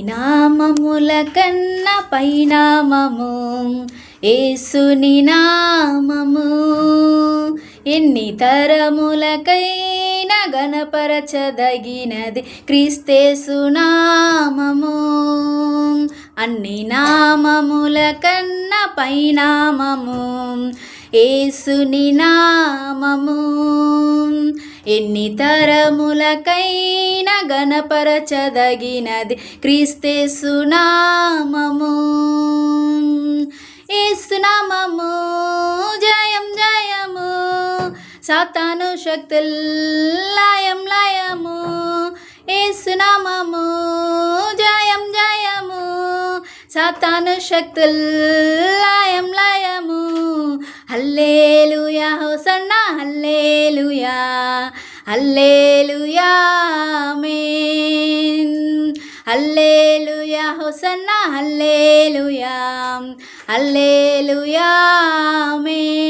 నామముల కన్న పైనామము యేసుని నామము. ఎన్ని తరములకైనా గణపరచదగినది క్రీస్తేసు నామము. అన్ని నామముల కన్న పైనామము యేసుని నామము. ఎన్ని తరములకైనా గణపరచదగినది క్రీస్తేసు నామము. యేసు నామము జయం జయము, సాతాను శక్తుల్ లయం లయము. యేసు నామము జయం జయము, సాతాను శక్తుల్ లయం లయము. హల్లెలూయా హోసన్నా హల్లెలూయా, హల్లెలూయా ఆమేన్. హల్లెలూయా హోసన్నా హల్లెలూయా, హల్లెలూయా ఆమేన్.